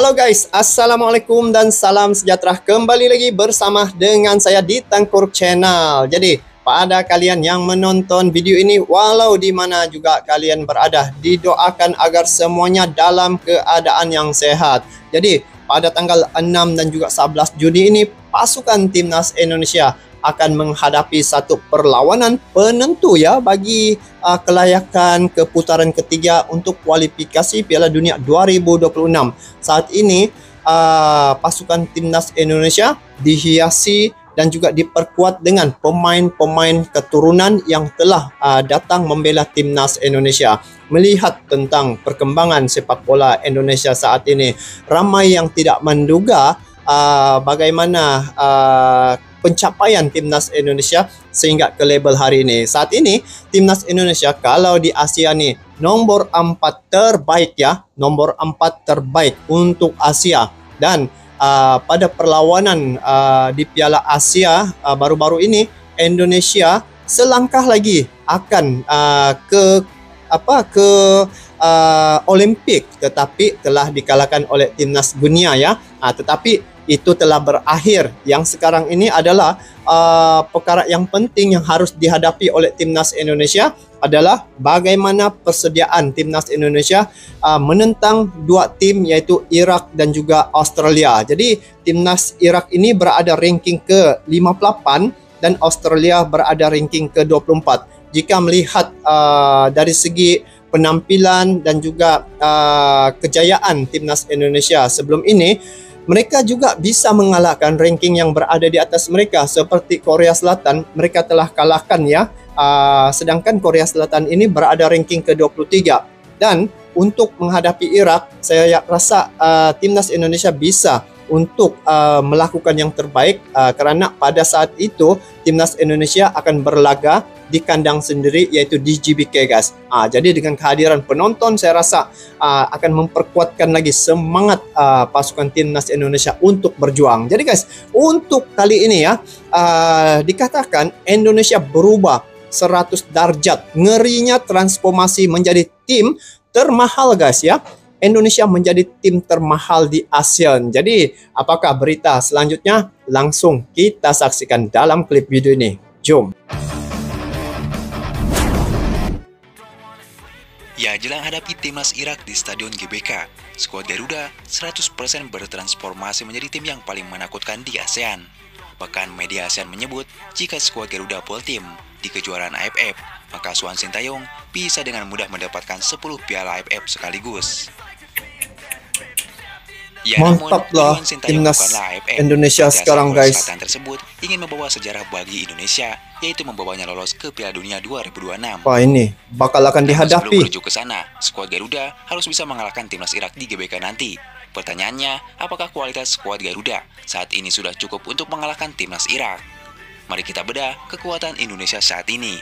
Halo guys, Assalamualaikum dan salam sejahtera. Kembali lagi bersama dengan saya di Tengkuruk Channel. Jadi, pada kalian yang menonton video ini, walau di mana juga kalian berada, didoakan agar semuanya dalam keadaan yang sehat. Jadi, pada tanggal 6 dan juga 11 Juni ini, pasukan Timnas Indonesia akan menghadapi satu perlawanan penentu ya bagi kelayakan ke putaran ketiga untuk kualifikasi Piala Dunia 2026. Saat ini pasukan Timnas Indonesia dihiasi dan juga diperkuat dengan pemain-pemain keturunan yang telah datang membela Timnas Indonesia. Melihat tentang perkembangan sepak bola Indonesia saat ini, ramai yang tidak menduga bagaimana pencapaian Timnas Indonesia sehingga ke label hari ini. Saat ini Timnas Indonesia kalau di Asia nih nomor 4 terbaik ya, nomor 4 terbaik untuk Asia. Dan pada perlawanan di Piala Asia baru-baru ini, Indonesia selangkah lagi akan ke Olimpik, tetapi telah dikalahkan oleh Timnas Guinea ya. Tetapi itu telah berakhir. Yang sekarang ini adalah perkara yang penting yang harus dihadapi oleh Timnas Indonesia adalah bagaimana persediaan Timnas Indonesia menentang dua tim yaitu Irak dan juga Australia. Jadi Timnas Irak ini berada ranking ke-58 dan Australia berada ranking ke-24. Jika melihat dari segi penampilan dan juga kejayaan Timnas Indonesia sebelum ini, mereka juga bisa mengalahkan ranking yang berada di atas mereka seperti Korea Selatan. Mereka telah kalahkan ya. Sedangkan Korea Selatan ini berada ranking ke-23. Dan untuk menghadapi Irak, saya rasa Timnas Indonesia bisa untuk melakukan yang terbaik karena pada saat itu Timnas Indonesia akan berlaga di kandang sendiri yaitu di GBK guys. Jadi dengan kehadiran penonton saya rasa akan memperkuatkan lagi semangat pasukan Timnas Indonesia untuk berjuang. Jadi guys, untuk kali ini ya dikatakan Indonesia berubah 100 derajat. Ngerinya transformasi menjadi tim termahal guys ya. Indonesia menjadi tim termahal di ASEAN. Jadi apakah berita selanjutnya? Langsung kita saksikan dalam klip video ini. Jom. Ya, jelang hadapi Timnas Irak di Stadion GBK, skuad Garuda 100% bertransformasi menjadi tim yang paling menakutkan di ASEAN. Bahkan media ASEAN menyebut jika skuad Garuda Pole Team di kejuaraan AFF, maka Suan Sintayong bisa dengan mudah mendapatkan 10 piala AFF sekaligus. Ya, mantap lah Timnas Indonesia sekarang guys. Tersebut ingin membawa sejarah bagi Indonesia, yaitu membawanya lolos ke Piala Dunia 2026. Wah, ini bakal akan dihadapi. Sebelum menuju ke sana, skuad Garuda harus bisa mengalahkan Timnas Irak di GBK nanti. Pertanyaannya, apakah kualitas skuad Garuda saat ini sudah cukup untuk mengalahkan Timnas Irak? Mari kita bedah kekuatan Indonesia saat ini.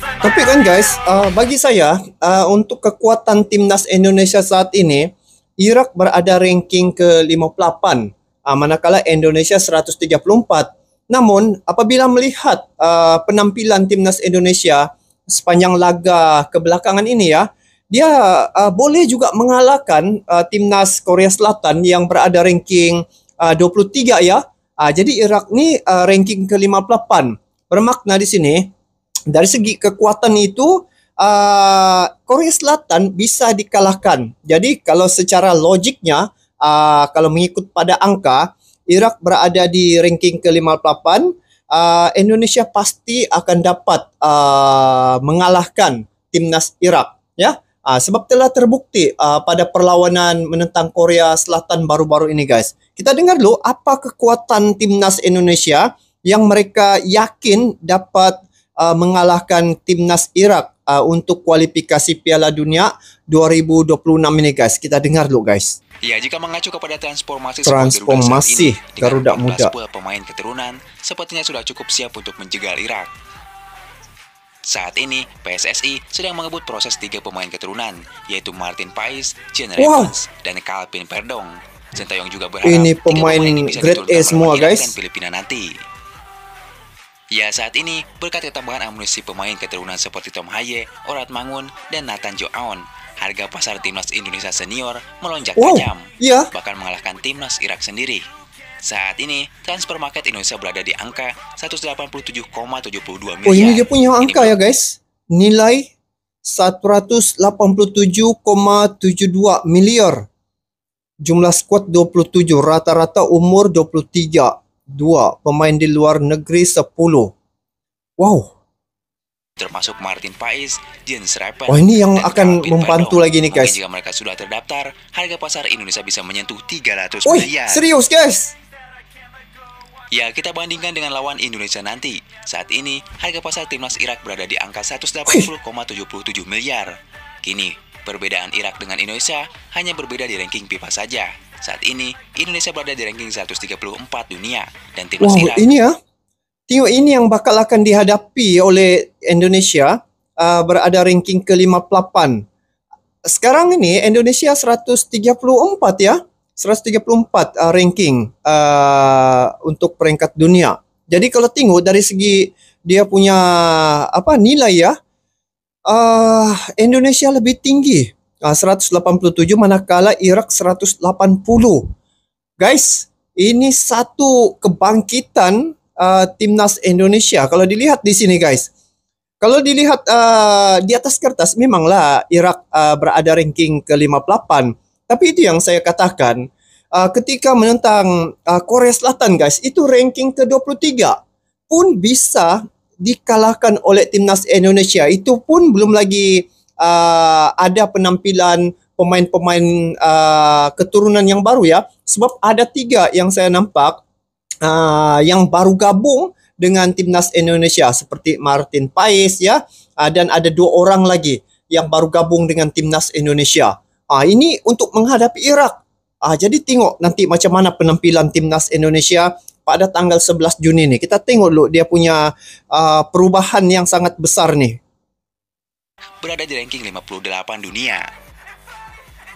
Tapi kan guys, bagi saya untuk kekuatan Timnas Indonesia saat ini, Irak berada ranking ke-58, manakala Indonesia 134. Namun, apabila melihat penampilan Timnas Indonesia sepanjang laga kebelakangan ini ya, dia boleh juga mengalahkan Timnas Korea Selatan yang berada ranking 23 ya. Jadi Irak ni ranking ke-58. Bermakna di sini, dari segi kekuatan itu, Korea Selatan bisa dikalahkan. Jadi kalau secara logiknya, kalau mengikut pada angka, Irak berada di ranking ke-58, Indonesia pasti akan dapat mengalahkan Timnas Irak ya. Sebab telah terbukti pada perlawanan menentang Korea Selatan baru-baru ini guys. Kita dengar dulu apa kekuatan Timnas Indonesia yang mereka yakin dapat mengalahkan Timnas Irak untuk kualifikasi Piala Dunia 2026 ini guys. Kita dengar dulu guys. Ya, jika mengacu kepada transformasi Garuda muda, pemain keturunan sepertinya sudah cukup siap untuk menjegal Irak. Saat ini, PSSI sedang mengebut proses 3 pemain keturunan, yaitu Martin Pais, Jean Evans, dan Calvin Verdong. Sintayong juga berharap ini pemain grade A semua guys. Dan Filipina nanti. Ya, saat ini berkat ketambahan amunisi pemain keturunan seperti Tom Haye, Orat Mangun, dan Nathan Jo Aon, harga pasar timnas Indonesia senior melonjak Wow, tajam, iya. bahkan mengalahkan timnas Irak sendiri. Saat ini, transfer market Indonesia berada di angka 187,72 miliar. Oh, ini dia punya Ini angka ya guys. Nilai 187,72 miliar. Jumlah skuad 27, rata-rata umur 23. 2 pemain di luar negeri 10. Wow. termasuk Martin Pais, Jens Repen, Wah, ini yang dan akan Calvin membantu Verdong. lagi nih guys. Mungkin jika mereka sudah terdaftar, harga pasar Indonesia bisa menyentuh 300 Wih, miliar. serius guys. Ya, kita bandingkan dengan lawan Indonesia nanti. Saat ini, harga pasar timnas Irak berada di angka 180,77 miliar. Kini, perbedaan Irak dengan Indonesia hanya berbeda di ranking FIFA saja. Saat ini, Indonesia berada di ranking 134 dunia, dan timnas Wow, Irak ini ya. Tengok ini yang bakal akan dihadapi oleh Indonesia, berada ranking ke-58. Sekarang ini Indonesia 134 ya. 134 ranking untuk peringkat dunia. Jadi kalau tengok dari segi dia punya nilai ya, Indonesia lebih tinggi, 187, manakala Irak 180. Guys, ini satu kebangkitan timnas Indonesia. Kalau dilihat di sini guys, kalau dilihat di atas kertas memanglah Irak berada ranking ke-58. Tapi itu yang saya katakan, ketika menentang Korea Selatan guys, itu ranking ke-23 pun bisa dikalahkan oleh timnas Indonesia. Itu pun belum lagi ada penampilan pemain-pemain keturunan yang baru ya. Sebab ada 3 yang saya nampak yang baru gabung dengan timnas Indonesia, seperti Martin Pais ya, dan ada 2 orang lagi yang baru gabung dengan timnas Indonesia. Ini untuk menghadapi Irak. Jadi tengok nanti macam mana penampilan timnas Indonesia pada tanggal 11 Juni nih. Kita tengok dulu dia punya perubahan yang sangat besar nih. berada di ranking 58 dunia.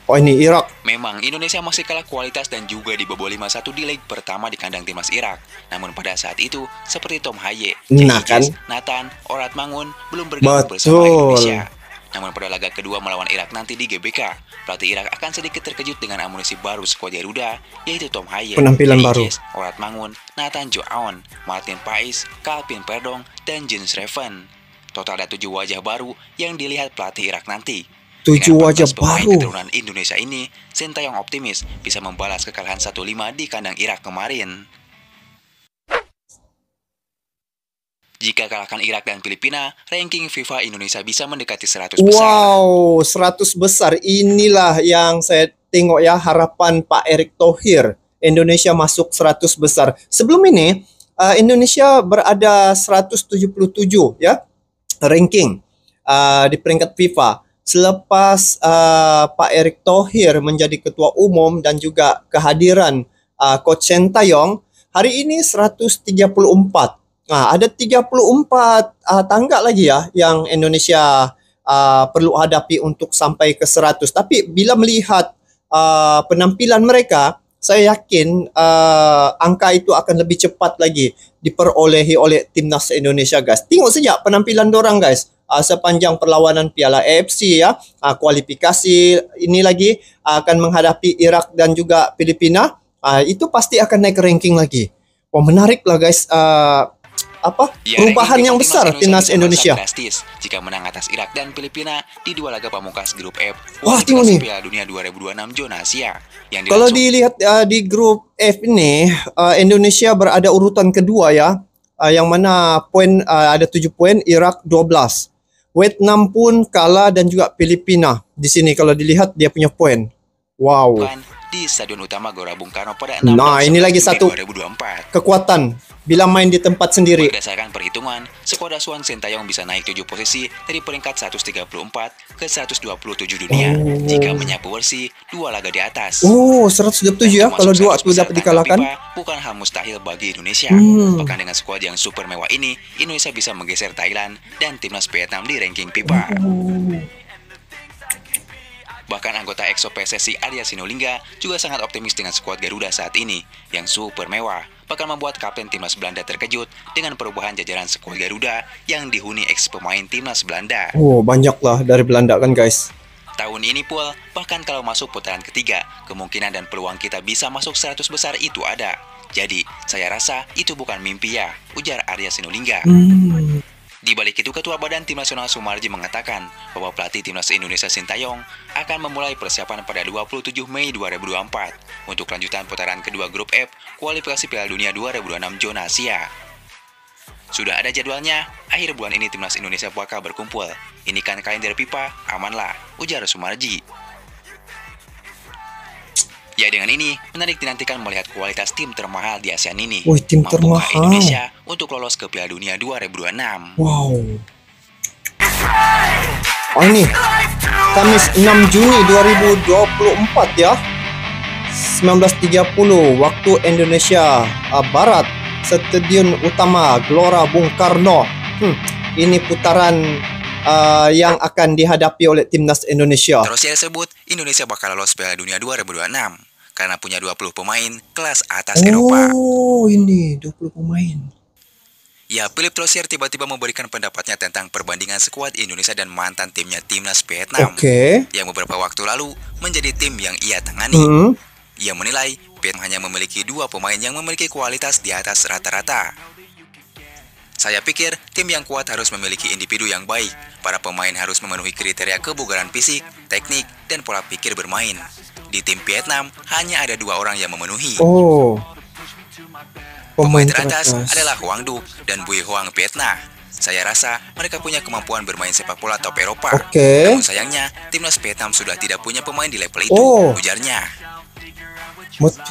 Oh, ini Irak. Memang Indonesia masih kalah kualitas dan juga dibobol 5-1 di leg pertama di kandang timnas Irak. Namun pada saat itu, seperti Tom Haye, Nah, kan? Nathan, Orat Mangun belum bergabung bersama Indonesia. Namun pada laga kedua melawan Irak nanti di GBK, pelatih Irak akan sedikit terkejut dengan amunisi baru skuad Garuda, yaitu Tom Haye, Penampilan baru. Orat Mangun, Nathan Joaon, Martin Pais, Calvin Verdong, dan Jens Reven. Total ada 7 wajah baru yang dilihat pelatih Irak nanti. 7 wajah pemain baru. keturunan Indonesia ini, Sintayong optimis bisa membalas kekalahan 1-5 di kandang Irak kemarin. Jika kalahkan Irak dan Filipina, ranking FIFA Indonesia bisa mendekati 100 besar. Wow, 100 besar. Inilah yang saya tengok ya, harapan Pak Erick Thohir. Indonesia masuk 100 besar. Sebelum ini, Indonesia berada 177 ya, ranking di peringkat FIFA. Selepas Pak Erick Thohir menjadi ketua umum dan juga kehadiran Coach Sintayong, hari ini 134. Ada 34 tangga lagi ya yang Indonesia perlu hadapi untuk sampai ke 100. Tapi bila melihat penampilan mereka, saya yakin angka itu akan lebih cepat lagi diperolehi oleh timnas Indonesia guys. Tengok saja penampilan dorang guys. Sepanjang perlawanan Piala AFC ya, kualifikasi ini lagi akan menghadapi Irak dan juga Filipina, itu pasti akan naik ranking lagi. Wah, menarik lah guys, perubahan yang besar timnas Indonesia. Drastis jika menang atas Irak dan Filipina di 2 laga pamungkas grup F. Wah, tengok nih. Piala Dunia 2026 zona Asia. Kalau dilihat di grup F ini, Indonesia berada urutan kedua ya, yang mana poin ada 7 poin, Irak 12. Vietnam pun kalah dan juga Filipina. Di sini kalau dilihat dia punya poin. Wow. Di Stadion Utama Gelora Bung Karno pada 6 ini lagi satu 2024. kekuatan bila main di tempat sendiri. Berdasarkan perhitungan, skuad asuhan Sintayong bisa naik 7 posisi dari peringkat 134 ke 127 dunia jika menyapu bersih 2 laga di atas. 127 ya kalau 2 itu dapat dikalahkan. Bukan hal mustahil bagi Indonesia. Bahkan dengan skuad yang super mewah ini, Indonesia bisa menggeser Thailand dan timnas Vietnam di ranking FIFA. Bahkan anggota EXO PSSI Arya Sinulinga juga sangat optimis dengan skuad Garuda saat ini yang super mewah. Bahkan membuat kapten timnas Belanda terkejut dengan perubahan jajaran skuad Garuda yang dihuni ex pemain timnas Belanda. Banyaklah dari Belanda kan guys. Tahun ini pula, bahkan kalau masuk putaran ketiga, kemungkinan dan peluang kita bisa masuk 100 besar itu ada. Jadi, saya rasa itu bukan mimpi ya, ujar Arya Sinulinga. Di balik itu, Ketua Badan Tim Nasional Sumarji mengatakan bahwa pelatih Timnas Indonesia Sintayong akan memulai persiapan pada 27 Mei 2024 untuk lanjutan putaran kedua grup F kualifikasi Piala Dunia 2026 zona Asia. Sudah ada jadwalnya, akhir bulan ini Timnas Indonesia bakal berkumpul. Ini kan kalender FIFA, amanlah, ujar Sumarji. Ya, dengan ini, menarik dinantikan melihat kualitas tim termahal di ASEAN ini. Wih, tim Mampukah termahal Indonesia untuk lolos ke Piala Dunia 2026? Wow. Oh, ini Kamis 6 Juni 2024 ya. 19.30 waktu Indonesia Barat, Stadion Utama Gelora Bung Karno. Ini putaran yang akan dihadapi oleh Timnas Indonesia. Terus dia sebut Indonesia bakal lolos Piala Dunia 2026 karena punya 20 pemain kelas atas Eropa. Oh, ini 20 pemain. Ya, Philip Trosier tiba-tiba memberikan pendapatnya tentang perbandingan skuad Indonesia dan mantan timnya Timnas Vietnam. Yang beberapa waktu lalu menjadi tim yang ia tangani. Ia menilai Vietnam hanya memiliki 2 pemain yang memiliki kualitas di atas rata-rata. Saya pikir tim yang kuat harus memiliki individu yang baik. Para pemain harus memenuhi kriteria kebugaran fisik, teknik, dan pola pikir bermain. Di tim Vietnam hanya ada 2 orang yang memenuhi. Pemain teratas adalah Hoang Duc dan Bui Hoang Vietnam. Saya rasa mereka punya kemampuan bermain sepak bola top Eropa. Namun sayangnya, Timnas Vietnam sudah tidak punya pemain di level itu, ujarnya.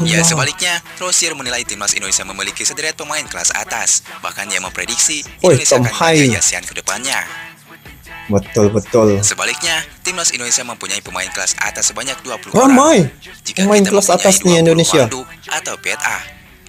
Ya, sebaliknya, Trosier menilai Timnas Indonesia memiliki sederet pemain kelas atas. Bahkan ia memprediksi Indonesia akan menjadi ASEAN ke depannya. Betul. Sebaliknya, Timnas Indonesia mempunyai pemain kelas atas sebanyak 20 orang. Jika pemain kita kelas atas nih Indonesia atau PTA,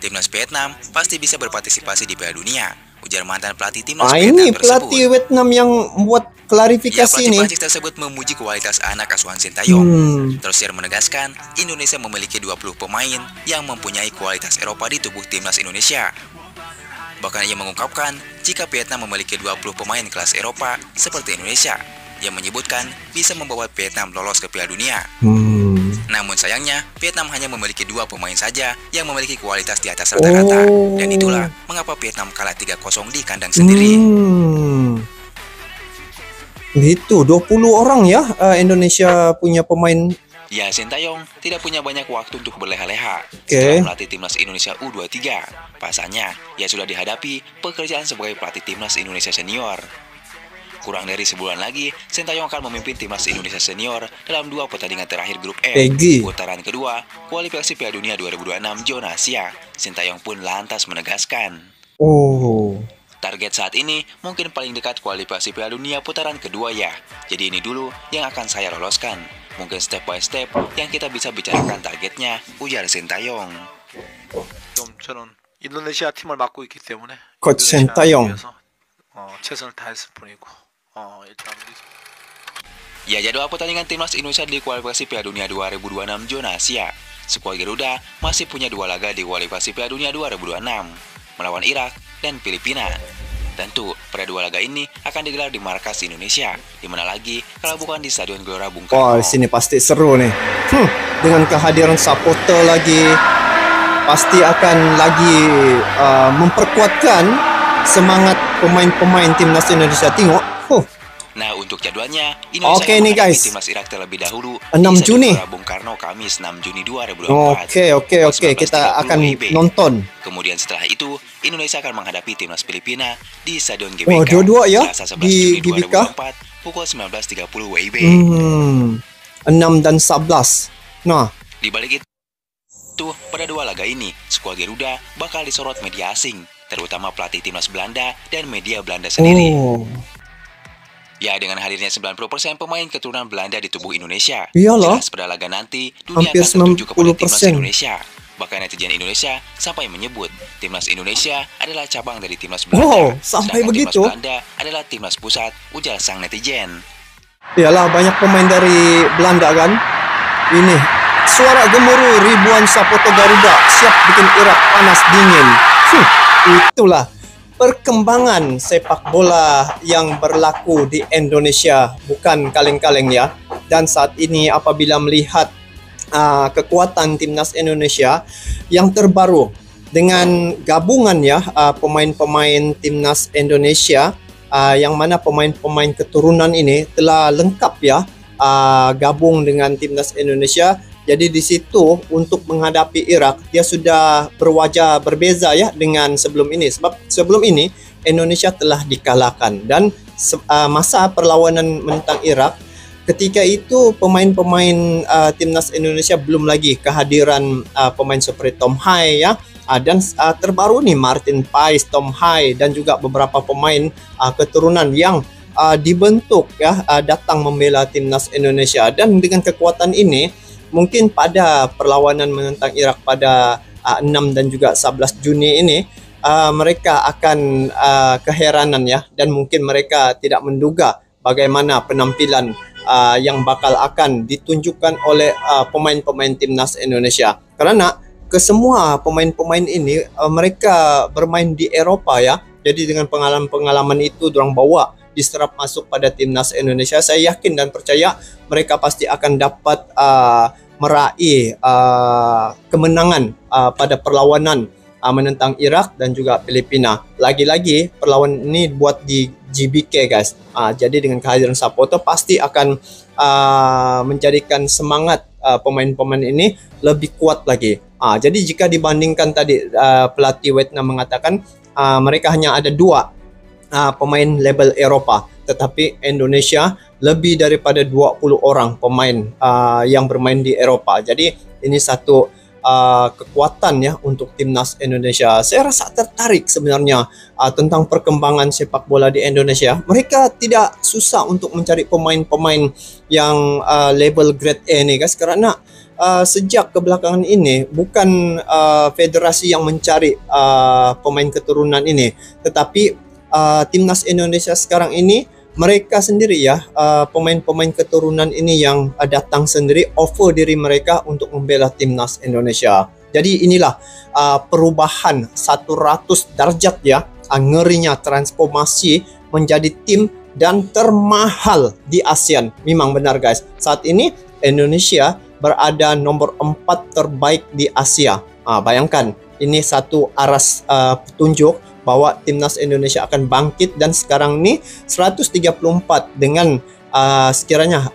Timnas Vietnam pasti bisa berpartisipasi di Piala Dunia, ujar mantan pelatih Timnas Vietnam ini pelatih Vietnam yang buat klarifikasi ini. Pelatih tersebut memuji kualitas anak asuhan Sintayong. Trosier menegaskan Indonesia memiliki 20 pemain yang mempunyai kualitas Eropa di tubuh Timnas Indonesia. Bahkan ia mengungkapkan jika Vietnam memiliki 20 pemain kelas Eropa seperti Indonesia, ia menyebutkan bisa membawa Vietnam lolos ke Piala Dunia. Namun sayangnya, Vietnam hanya memiliki 2 pemain saja yang memiliki kualitas di atas rata-rata. Dan itulah mengapa Vietnam kalah 3-0 di kandang sendiri. Gitu, 20 orang ya Indonesia punya pemain. Ya, Sintayong tidak punya banyak waktu untuk berleha-leha setelah melatih Timnas Indonesia U23. Pasalnya, ia sudah dihadapi pekerjaan sebagai pelatih Timnas Indonesia Senior. Kurang dari sebulan lagi, Sintayong akan memimpin Timnas Indonesia Senior dalam 2 pertandingan terakhir grup F. Putaran kedua, kualifikasi Piala Dunia 2026 zona Asia. Sintayong pun lantas menegaskan. Target saat ini mungkin paling dekat kualifikasi Piala Dunia putaran kedua ya. Jadi ini dulu yang akan saya loloskan. Mungkin step by step yang kita bisa bicarakan targetnya, ujar Sintayong. 저는 인도네시아 팀을 맡고 있기 때문에 Coach Sintayong. 최선을 다했을 뿐이고 일단 Ya, jadwal pertandingan Timnas Indonesia di kualifikasi Piala Dunia 2026 zona Asia. Skuad Garuda masih punya 2 laga di kualifikasi Piala Dunia 2026 melawan Irak dan Filipina. Tentu, pada 2 laga ini akan digelar di markas Indonesia. Di mana lagi kalau bukan di Stadion Gelora Bung Karno. Di sini pasti seru nih. Dengan kehadiran supporter lagi, pasti akan lagi memperkuatkan semangat pemain-pemain Timnas Indonesia. Tengok. Nah, untuk jadwalnya, Indonesia akan menghadapi Timnas Irak terlebih dahulu 6 Juni. Di Bung Karno, Kamis 6 Juni 2024. Oke. Kita akan nonton. Kemudian setelah itu, Indonesia akan menghadapi Timnas Filipina di Stadion GBK. Dua-dua ya di GBK. Pukul 19.30 WIB. 6 dan 11. Nah, di balik itu, pada 2 laga ini, skuad Garuda bakal disorot media asing, terutama pelatih Timnas Belanda dan media Belanda sendiri. Ya, dengan hadirnya 90% pemain keturunan Belanda di tubuh Indonesia. Jelas pada laga nanti, dunia hampir akan tertuju kepada Timnas 90%. Indonesia. Bahkan netizen Indonesia sampai menyebut Timnas Indonesia adalah cabang dari Timnas Belanda. Sampai sedangkan begitu? Timnas Belanda adalah Timnas pusat, ujar sang netizen. Iyalah, banyak pemain dari Belanda kan. Ini suara gemuruh ribuan supporter Garuda siap bikin Irak panas dingin. Itulah perkembangan sepak bola yang berlaku di Indonesia bukan kaleng-kaleng ya. Dan saat ini apabila melihat kekuatan timnas Indonesia yang terbaru dengan gabungan ya pemain-pemain timnas Indonesia, yang mana pemain-pemain keturunan ini telah lengkap ya gabung dengan timnas Indonesia. Jadi di situ untuk menghadapi Irak dia sudah berwajah berbeza ya dengan sebelum ini, sebab sebelum ini Indonesia telah dikalahkan. Dan masa perlawanan menentang Irak, ketika itu pemain-pemain timnas Indonesia belum lagi kehadiran pemain seperti Tom Hai ya, dan terbaru nih Martin Pais, Tom Hai dan juga beberapa pemain keturunan yang dibentuk ya datang membela timnas Indonesia. Dan dengan kekuatan ini mungkin pada perlawanan menentang Irak pada 6 dan juga 11 Juni ini mereka akan keheranan ya, dan mungkin mereka tidak menduga bagaimana penampilan yang bakal akan ditunjukkan oleh pemain-pemain timnas Indonesia. Karena kesemua pemain-pemain ini mereka bermain di Eropa ya. Jadi dengan pengalaman-pengalaman itu dorang bawa diserap masuk pada timnas Indonesia. Saya yakin dan percaya mereka pasti akan dapat meraih kemenangan pada perlawanan menentang Irak dan juga Filipina. Lagi-lagi perlawanan ini buat di GBK guys. Jadi dengan kehadiran supporter pasti akan menjadikan semangat pemain-pemain ini lebih kuat lagi. Jadi jika dibandingkan tadi pelatih Vietnam mengatakan mereka hanya ada 2 pemain label Eropa, tetapi Indonesia lebih daripada 20 orang pemain yang bermain di Eropa. Jadi ini satu kekuatan ya untuk timnas Indonesia. Saya rasa tertarik sebenarnya tentang perkembangan sepak bola di Indonesia. Mereka tidak susah untuk mencari pemain-pemain yang label grade A nih guys, karena sejak kebelakangan ini bukan federasi yang mencari pemain keturunan ini, tetapi timnas Indonesia sekarang ini mereka sendiri ya pemain-pemain keturunan ini yang datang sendiri offer diri mereka untuk membela timnas Indonesia. Jadi inilah perubahan 100 derajat ya, ngerinya transformasi menjadi tim dan termahal di ASEAN. Memang benar guys, saat ini Indonesia berada nomor 4 terbaik di Asia. Bayangkan, ini satu aras petunjuk bahwa timnas Indonesia akan bangkit. Dan sekarang ini 134 dengan sekiranya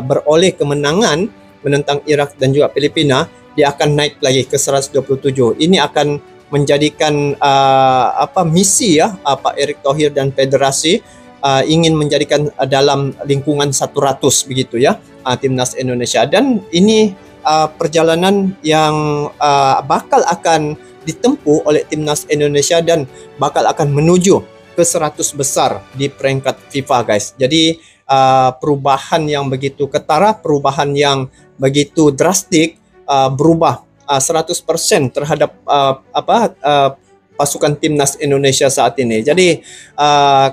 beroleh kemenangan menentang Irak dan juga Filipina, dia akan naik lagi ke 127. Ini akan menjadikan misi ya Pak Erick Thohir dan federasi ingin menjadikan dalam lingkungan 100 begitu ya timnas Indonesia. Dan ini perjalanan yang bakal akan ditempuh oleh timnas Indonesia dan bakal akan menuju ke 100 besar di peringkat FIFA guys. Jadi perubahan yang begitu ketara, perubahan yang begitu drastik, berubah 100% terhadap pasukan timnas Indonesia saat ini. Jadi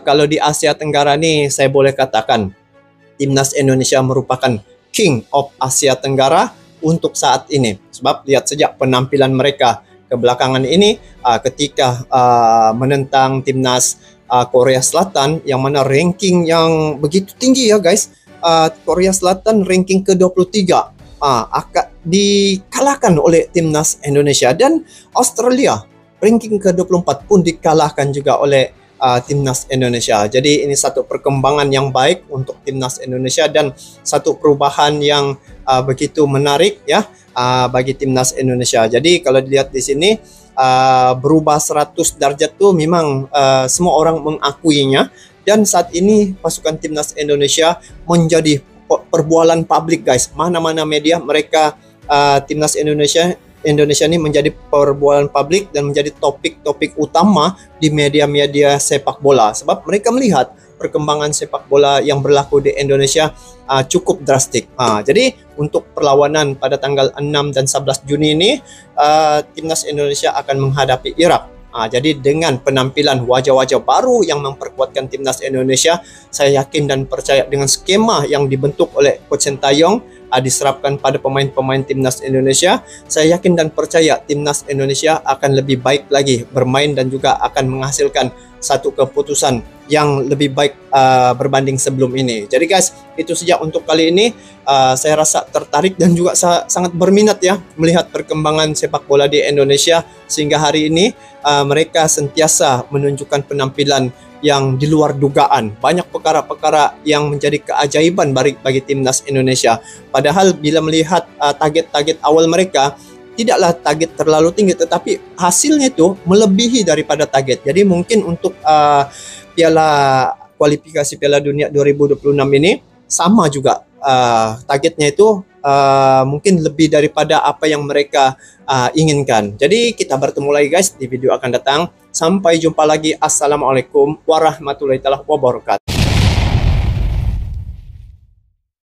kalau di Asia Tenggara nih saya boleh katakan timnas Indonesia merupakan King of Asia Tenggara untuk saat ini. Sebab lihat sejak penampilan mereka kebelakangan ini ketika menentang timnas Korea Selatan, yang mana ranking yang begitu tinggi ya guys. Korea Selatan ranking ke-23 akan dikalahkan oleh timnas Indonesia, dan Australia ranking ke-24 pun dikalahkan juga oleh timnas Indonesia. Jadi ini satu perkembangan yang baik untuk timnas Indonesia dan satu perubahan yang begitu menarik ya bagi timnas Indonesia. Jadi kalau dilihat di sini berubah 100 derajat tuh memang semua orang mengakuinya, dan saat ini pasukan timnas Indonesia menjadi perbualan publik guys. Mana-mana media mereka timnas Indonesia ini menjadi perbualan publik dan menjadi topik-topik utama di media-media sepak bola, sebab mereka melihat perkembangan sepak bola yang berlaku di Indonesia cukup drastik. Jadi untuk perlawanan pada tanggal 6 dan 11 Juni ini timnas Indonesia akan menghadapi Irak. Jadi dengan penampilan wajah-wajah baru yang memperkuatkan timnas Indonesia, saya yakin dan percaya dengan skema yang dibentuk oleh Coach Sintayong, diserapkan pada pemain-pemain timnas Indonesia, saya yakin dan percaya timnas Indonesia akan lebih baik lagi bermain dan juga akan menghasilkan satu keputusan yang lebih baik berbanding sebelum ini. Jadi guys, itu saja untuk kali ini. Saya rasa tertarik dan juga sangat berminat ya melihat perkembangan sepak bola di Indonesia sehingga hari ini mereka sentiasa menunjukkan penampilan yang di luar dugaan. Banyak perkara-perkara yang menjadi keajaiban bagi timnas Indonesia. Padahal bila melihat target-target awal mereka, tidaklah target terlalu tinggi, tetapi hasilnya itu melebihi daripada target. Jadi mungkin untuk kualifikasi Piala Dunia 2026 ini sama juga targetnya itu mungkin lebih daripada apa yang mereka inginkan. Jadi kita bertemu lagi guys di video akan datang. Sampai jumpa lagi. Assalamualaikum warahmatullahi wabarakatuh.